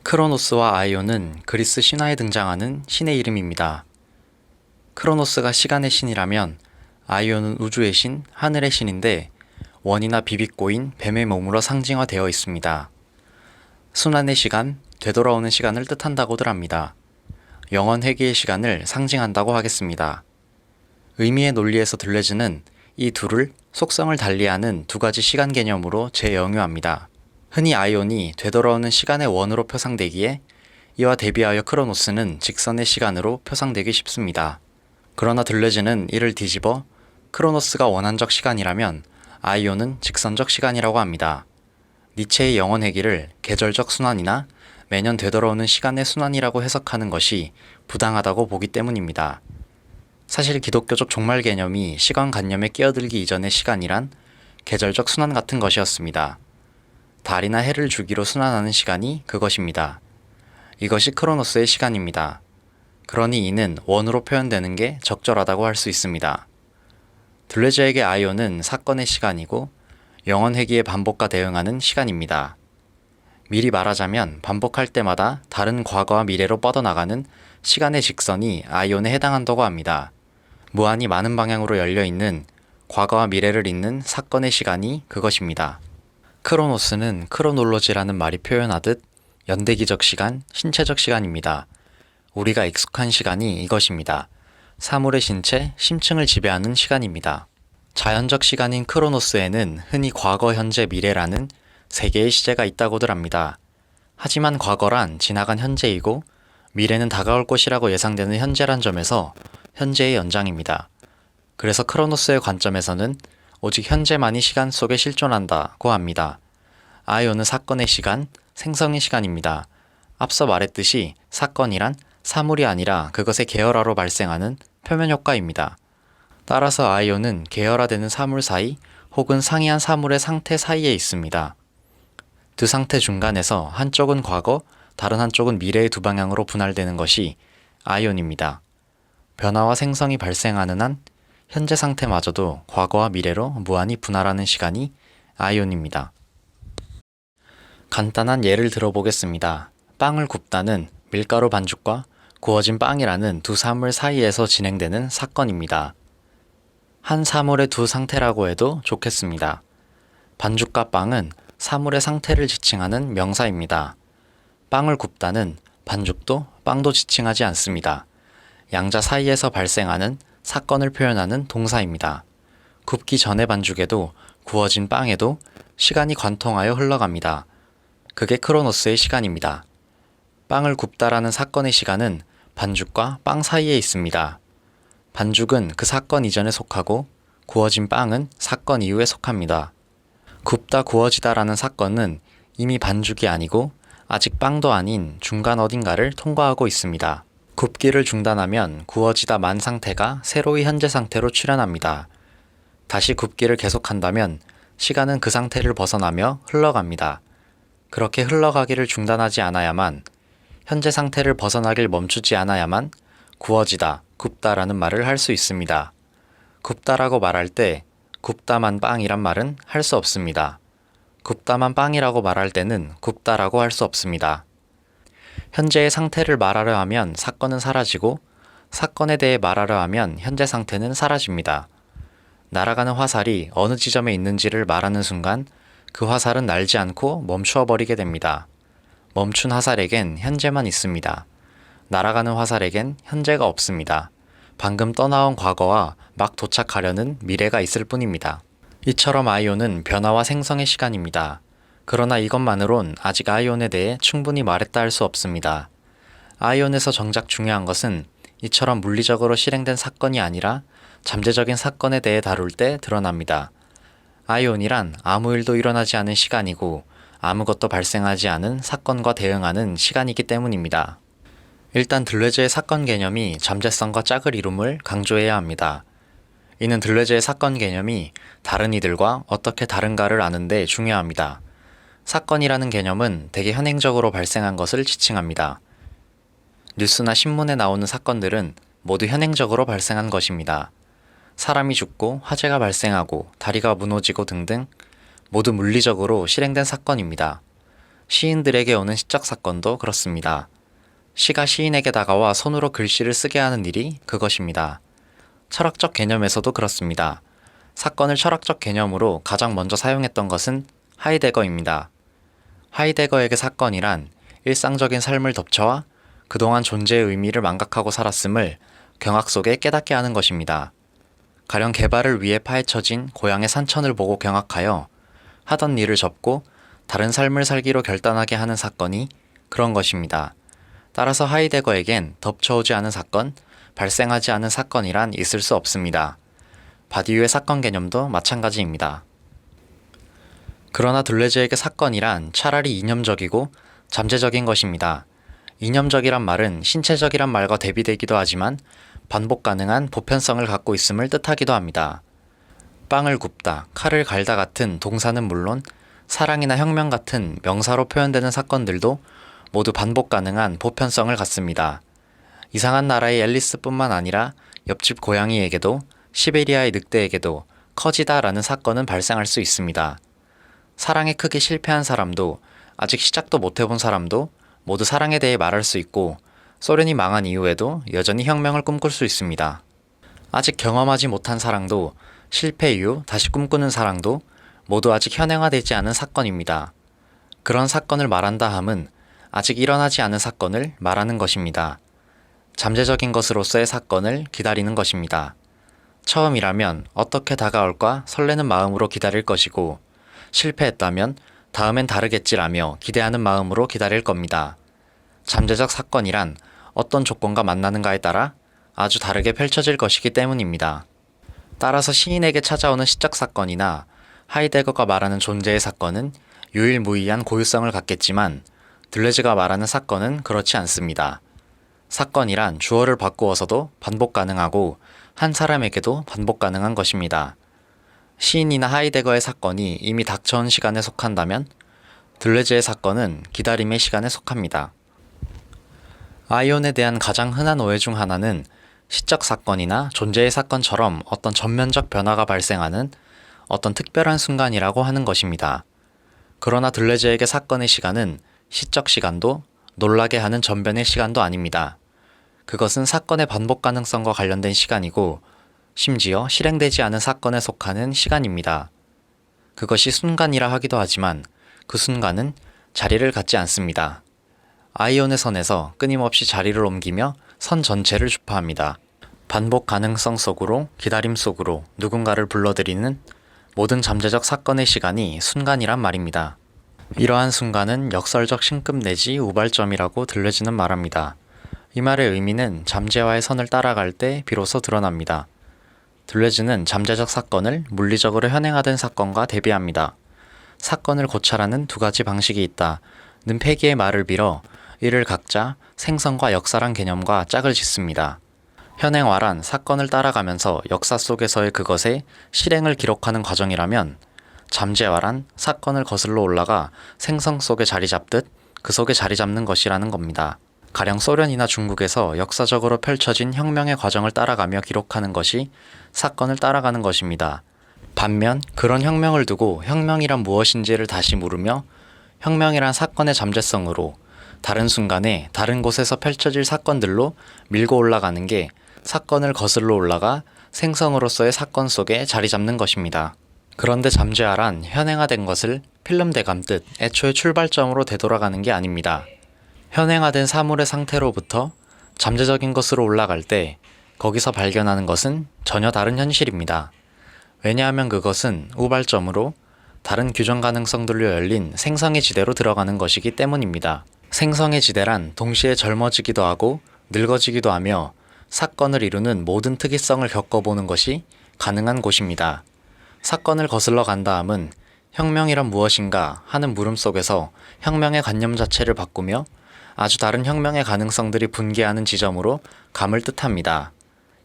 크로노스와 아이오는 그리스 신화에 등장하는 신의 이름입니다. 크로노스가 시간의 신이라면 아이오는 우주의 신, 하늘의 신인데 원이나 비비꼬인 뱀의 몸으로 상징화되어 있습니다. 순환의 시간, 되돌아오는 시간을 뜻한다고들 합니다. 영원 회귀의 시간을 상징한다고 하겠습니다. 의미의 논리에서 들레즈는 이 둘을 속성을 달리하는 두 가지 시간 개념으로 재영유합니다. 흔히 아이온이 되돌아오는 시간의 원으로 표상되기에 이와 대비하여 크로노스는 직선의 시간으로 표상되기 쉽습니다. 그러나 들레즈는 이를 뒤집어 크로노스가 원한적 시간이라면 아이온은 직선적 시간이라고 합니다. 니체의 영원 회귀를 계절적 순환이나 매년 되돌아오는 시간의 순환이라고 해석하는 것이 부당하다고 보기 때문입니다. 사실 기독교적 종말 개념이 시간관념에 끼어들기 이전의 시간이란 계절적 순환 같은 것이었습니다. 달이나 해를 주기로 순환하는 시간이 그것입니다. 이것이 크로노스의 시간입니다. 그러니 이는 원으로 표현되는 게 적절하다고 할 수 있습니다. 들레즈에게 아이온은 사건의 시간이고 영원 회귀의 반복과 대응하는 시간입니다. 미리 말하자면 반복할 때마다 다른 과거와 미래로 뻗어나가는 시간의 직선이 아이온에 해당한다고 합니다. 무한히 많은 방향으로 열려있는 과거와 미래를 잇는 사건의 시간이 그것입니다. 크로노스는 크로놀로지라는 말이 표현하듯 연대기적 시간, 신체적 시간입니다. 우리가 익숙한 시간이 이것입니다. 사물의 신체, 심층을 지배하는 시간입니다. 자연적 시간인 크로노스에는 흔히 과거, 현재, 미래라는 세 개의 시제가 있다고들 합니다. 하지만 과거란 지나간 현재이고 미래는 다가올 것이라고 예상되는 현재란 점에서 현재의 연장입니다. 그래서 크로노스의 관점에서는 오직 현재만이 시간 속에 실존한다고 합니다. 아이온은 사건의 시간, 생성의 시간입니다. 앞서 말했듯이 사건이란 사물이 아니라 그것의 계열화로 발생하는 표면 효과입니다. 따라서 아이온은 계열화되는 사물 사이 혹은 상이한 사물의 상태 사이에 있습니다. 두 상태 중간에서 한쪽은 과거, 다른 한쪽은 미래의 두 방향으로 분할되는 것이 아이온입니다. 변화와 생성이 발생하는 한 현재 상태마저도 과거와 미래로 무한히 분할하는 시간이 아이온입니다. 간단한 예를 들어보겠습니다. 빵을 굽다는 밀가루 반죽과 구워진 빵이라는 두 사물 사이에서 진행되는 사건입니다. 한 사물의 두 상태라고 해도 좋겠습니다. 반죽과 빵은 사물의 상태를 지칭하는 명사입니다. 빵을 굽다는 반죽도 빵도 지칭하지 않습니다. 양자 사이에서 발생하는 사건을 표현하는 동사입니다. 굽기 전의 반죽에도 구워진 빵에도 시간이 관통하여 흘러갑니다. 그게 크로노스의 시간입니다. 빵을 굽다라는 사건의 시간은 반죽과 빵 사이에 있습니다. 반죽은 그 사건 이전에 속하고 구워진 빵은 사건 이후에 속합니다. 굽다 구워지다라는 사건은 이미 반죽이 아니고 아직 빵도 아닌 중간 어딘가를 통과하고 있습니다. 굽기를 중단하면 구워지다 만 상태가 새로이 현재 상태로 출현합니다. 다시 굽기를 계속한다면 시간은 그 상태를 벗어나며 흘러갑니다. 그렇게 흘러가기를 중단하지 않아야만, 현재 상태를 벗어나길 멈추지 않아야만 구워지다, 굽다라는 말을 할 수 있습니다. 굽다라고 말할 때 굽다만 빵이란 말은 할 수 없습니다. 굽다만 빵이라고 말할 때는 굽다라고 할 수 없습니다. 현재의 상태를 말하려 하면 사건은 사라지고 사건에 대해 말하려 하면 현재 상태는 사라집니다. 날아가는 화살이 어느 지점에 있는지를 말하는 순간 그 화살은 날지 않고 멈추어 버리게 됩니다. 멈춘 화살에겐 현재만 있습니다. 날아가는 화살에겐 현재가 없습니다. 방금 떠나온 과거와 막 도착하려는 미래가 있을 뿐입니다. 이처럼 아이온은 변화와 생성의 시간입니다. 그러나 이것만으론 아직 아이온에 대해 충분히 말했다 할 수 없습니다. 아이온에서 정작 중요한 것은 이처럼 물리적으로 실행된 사건이 아니라 잠재적인 사건에 대해 다룰 때 드러납니다. 아이온이란 아무 일도 일어나지 않은 시간이고 아무것도 발생하지 않은 사건과 대응하는 시간이기 때문입니다. 일단 들레즈의 사건 개념이 잠재성과 짝을 이룸을 강조해야 합니다. 이는 들레즈의 사건 개념이 다른 이들과 어떻게 다른가를 아는 데 중요합니다. 사건이라는 개념은 대개 현행적으로 발생한 것을 지칭합니다. 뉴스나 신문에 나오는 사건들은 모두 현행적으로 발생한 것입니다. 사람이 죽고 화재가 발생하고 다리가 무너지고 등등 모두 물리적으로 실행된 사건입니다. 시인들에게 오는 시적 사건도 그렇습니다. 시가 시인에게 다가와 손으로 글씨를 쓰게 하는 일이 그것입니다. 철학적 개념에서도 그렇습니다. 사건을 철학적 개념으로 가장 먼저 사용했던 것은 하이데거입니다. 하이데거에게 사건이란 일상적인 삶을 덮쳐와 그동안 존재의 의미를 망각하고 살았음을 경악 속에 깨닫게 하는 것입니다. 가령 개발을 위해 파헤쳐진 고향의 산천을 보고 경악하여 하던 일을 접고 다른 삶을 살기로 결단하게 하는 사건이 그런 것입니다. 따라서 하이데거에겐 덮쳐오지 않은 사건, 발생하지 않은 사건이란 있을 수 없습니다. 바디유의 사건 개념도 마찬가지입니다. 그러나 둘레즈에게 사건이란 차라리 이념적이고 잠재적인 것입니다. 이념적이란 말은 신체적이란 말과 대비되기도 하지만 반복 가능한 보편성을 갖고 있음을 뜻하기도 합니다. 빵을 굽다, 칼을 갈다 같은 동사는 물론 사랑이나 혁명 같은 명사로 표현되는 사건들도 모두 반복 가능한 보편성을 갖습니다. 이상한 나라의 앨리스뿐만 아니라 옆집 고양이에게도 시베리아의 늑대에게도 커지다라는 사건은 발생할 수 있습니다. 사랑에 크게 실패한 사람도 아직 시작도 못 해본 사람도 모두 사랑에 대해 말할 수 있고 소련이 망한 이후에도 여전히 혁명을 꿈꿀 수 있습니다. 아직 경험하지 못한 사랑도 실패 이후 다시 꿈꾸는 사랑도 모두 아직 현행화되지 않은 사건입니다. 그런 사건을 말한다 함은 아직 일어나지 않은 사건을 말하는 것입니다. 잠재적인 것으로서의 사건을 기다리는 것입니다. 처음이라면 어떻게 다가올까 설레는 마음으로 기다릴 것이고 실패했다면 다음엔 다르겠지라며 기대하는 마음으로 기다릴 겁니다. 잠재적 사건이란 어떤 조건과 만나는가에 따라 아주 다르게 펼쳐질 것이기 때문입니다. 따라서 시인에게 찾아오는 시적 사건이나 하이데거가 말하는 존재의 사건은 유일무이한 고유성을 갖겠지만 들레즈가 말하는 사건은 그렇지 않습니다. 사건이란 주어를 바꾸어서도 반복 가능하고 한 사람에게도 반복 가능한 것입니다. 시인이나 하이데거의 사건이 이미 닥쳐온 시간에 속한다면 들레즈의 사건은 기다림의 시간에 속합니다. 아이온에 대한 가장 흔한 오해 중 하나는 시적 사건이나 존재의 사건처럼 어떤 전면적 변화가 발생하는 어떤 특별한 순간이라고 하는 것입니다. 그러나 들레즈에게 사건의 시간은 시적 시간도 놀라게 하는 전변의 시간도 아닙니다. 그것은 사건의 반복 가능성과 관련된 시간이고 심지어 실행되지 않은 사건에 속하는 시간입니다. 그것이 순간이라 하기도 하지만 그 순간은 자리를 갖지 않습니다. 아이온의 선에서 끊임없이 자리를 옮기며 선 전체를 주파합니다. 반복 가능성 속으로 기다림 속으로 누군가를 불러들이는 모든 잠재적 사건의 시간이 순간이란 말입니다. 이러한 순간은 역설적 신급 내지 우발점이라고 들레즈는 말합니다. 이 말의 의미는 잠재와의 선을 따라갈 때 비로소 드러납니다. 들레즈는 잠재적 사건을 물리적으로 현행화된 사건과 대비합니다. 사건을 고찰하는 두 가지 방식이 있다는 패기의 말을 빌어 이를 각자 생성과 역사란 개념과 짝을 짓습니다. 현행화란 사건을 따라가면서 역사 속에서의 그것의 실행을 기록하는 과정이라면 잠재화란 사건을 거슬러 올라가 생성 속에 자리 잡듯 그 속에 자리 잡는 것이라는 겁니다. 가령 소련이나 중국에서 역사적으로 펼쳐진 혁명의 과정을 따라가며 기록하는 것이 사건을 따라가는 것입니다. 반면 그런 혁명을 두고 혁명이란 무엇인지를 다시 물으며 혁명이란 사건의 잠재성으로 다른 순간에 다른 곳에서 펼쳐질 사건들로 밀고 올라가는 게 사건을 거슬러 올라가 생성으로서의 사건 속에 자리 잡는 것입니다. 그런데 잠재화란 현행화된 것을 필름 되감듯 애초에 출발점으로 되돌아가는 게 아닙니다. 현행화된 사물의 상태로부터 잠재적인 것으로 올라갈 때 거기서 발견하는 것은 전혀 다른 현실입니다. 왜냐하면 그것은 우발점으로 다른 규정 가능성들로 열린 생성의 지대로 들어가는 것이기 때문입니다. 생성의 지대란 동시에 젊어지기도 하고 늙어지기도 하며 사건을 이루는 모든 특이성을 겪어보는 것이 가능한 곳입니다. 사건을 거슬러 간다 함은 혁명이란 무엇인가 하는 물음 속에서 혁명의 관념 자체를 바꾸며 아주 다른 혁명의 가능성들이 분개하는 지점으로 감을 뜻합니다.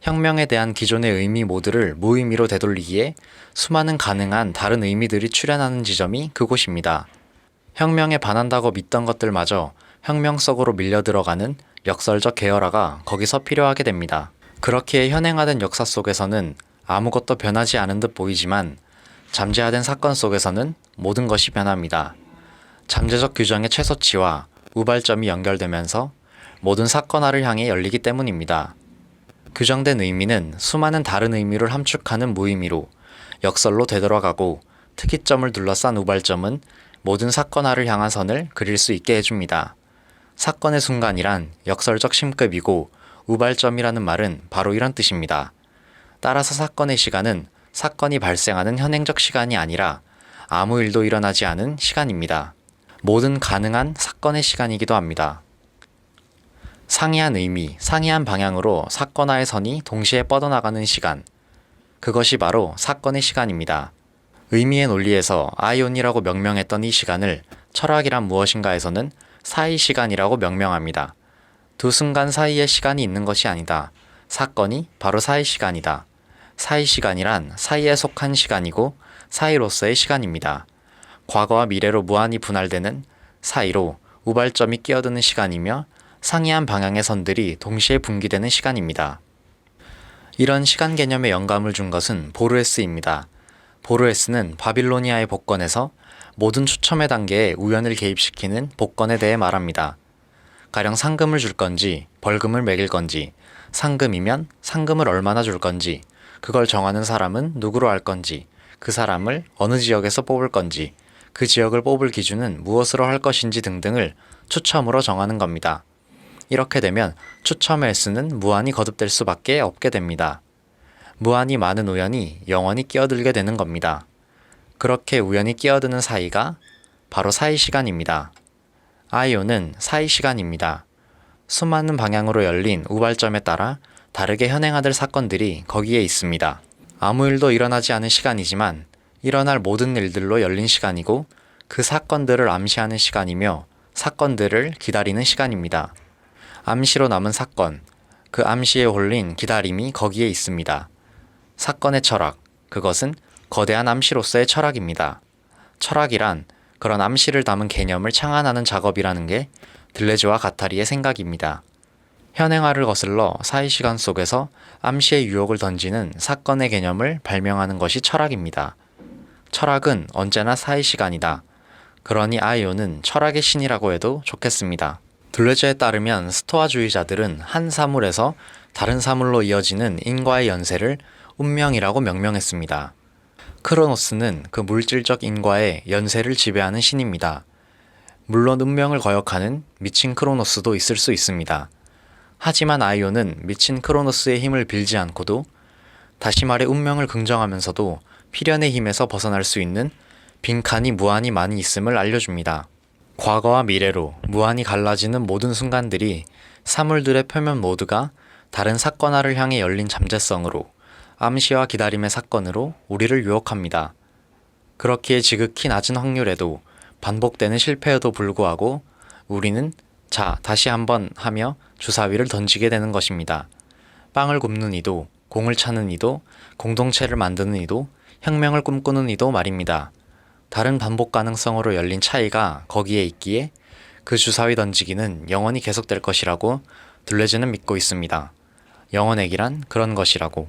혁명에 대한 기존의 의미 모두를 무의미로 되돌리기에 수많은 가능한 다른 의미들이 출현하는 지점이 그곳입니다. 혁명에 반한다고 믿던 것들마저 혁명 속으로 밀려 들어가는 역설적 계열화가 거기서 필요하게 됩니다. 그렇기에 현행화된 역사 속에서는 아무것도 변하지 않은 듯 보이지만 잠재화된 사건 속에서는 모든 것이 변합니다. 잠재적 규정의 최소치와 우발점이 연결되면서 모든 사건화를 향해 열리기 때문입니다. 규정된 의미는 수많은 다른 의미를 함축하는 무의미로 역설로 되돌아가고 특이점을 둘러싼 우발점은 모든 사건화를 향한 선을 그릴 수 있게 해줍니다. 사건의 순간이란 역설적 심급이고 우발점이라는 말은 바로 이런 뜻입니다. 따라서 사건의 시간은 사건이 발생하는 현행적 시간이 아니라 아무 일도 일어나지 않은 시간입니다. 모든 가능한 사건의 시간이기도 합니다. 상이한 의미, 상이한 방향으로 사건화의 선이 동시에 뻗어나가는 시간. 그것이 바로 사건의 시간입니다. 의미의 논리에서 아이온이라고 명명했던 이 시간을 철학이란 무엇인가에서는 사이 시간이라고 명명합니다. 두 순간 사이에 시간이 있는 것이 아니다. 사건이 바로 사이 시간이다. 사이 시간이란 사이에 속한 시간이고 사이로서의 시간입니다. 과거와 미래로 무한히 분할되는 사이로 우발점이 끼어드는 시간이며 상이한 방향의 선들이 동시에 분기되는 시간입니다. 이런 시간 개념에 영감을 준 것은 보르헤스입니다. 보르헤스는 바빌로니아의 복권에서 모든 추첨의 단계에 우연을 개입시키는 복권에 대해 말합니다. 가령 상금을 줄 건지 벌금을 매길 건지, 상금이면 상금을 얼마나 줄 건지, 그걸 정하는 사람은 누구로 할 건지, 그 사람을 어느 지역에서 뽑을 건지, 그 지역을 뽑을 기준은 무엇으로 할 것인지 등등을 추첨으로 정하는 겁니다. 이렇게 되면 추첨의 횟수는 무한히 거듭될 수밖에 없게 됩니다. 무한히 많은 우연이 영원히 끼어들게 되는 겁니다. 그렇게 우연히 끼어드는 사이가 바로 사이 시간입니다. 아이온은 사이 시간입니다. 수많은 방향으로 열린 우발점에 따라 다르게 현행화될 사건들이 거기에 있습니다. 아무 일도 일어나지 않은 시간이지만 일어날 모든 일들로 열린 시간이고 그 사건들을 암시하는 시간이며 사건들을 기다리는 시간입니다. 암시로 남은 사건, 그 암시에 홀린 기다림이 거기에 있습니다. 사건의 철학, 그것은 거대한 암시로서의 철학입니다. 철학이란 그런 암시를 담은 개념을 창안하는 작업이라는 게 들레즈와 가타리의 생각입니다. 현행화를 거슬러 사이시간 속에서 암시의 유혹을 던지는 사건의 개념을 발명하는 것이 철학입니다. 철학은 언제나 사이시간이다. 그러니 아이온은 철학의 신이라고 해도 좋겠습니다. 둘레즈에 따르면 스토아주의자들은 한 사물에서 다른 사물로 이어지는 인과의 연쇄를 운명이라고 명명했습니다. 크로노스는 그 물질적 인과의 연쇄를 지배하는 신입니다. 물론 운명을 거역하는 미친 크로노스도 있을 수 있습니다. 하지만 아이온은 미친 크로노스의 힘을 빌지 않고도, 다시 말해 운명을 긍정하면서도 필연의 힘에서 벗어날 수 있는 빈칸이 무한히 많이 있음을 알려줍니다. 과거와 미래로 무한히 갈라지는 모든 순간들이 사물들의 표면 모두가 다른 사건화를 향해 열린 잠재성으로, 암시와 기다림의 사건으로 우리를 유혹합니다. 그렇기에 지극히 낮은 확률에도 반복되는 실패에도 불구하고 우리는 자, 다시 한번 하며 주사위를 던지게 되는 것입니다. 빵을 굽는 이도, 공을 차는 이도, 공동체를 만드는 이도, 혁명을 꿈꾸는 이도 말입니다. 다른 반복 가능성으로 열린 차이가 거기에 있기에 그 주사위 던지기는 영원히 계속될 것이라고 둘레즈는 믿고 있습니다. 영혼의기란 그런 것이라고.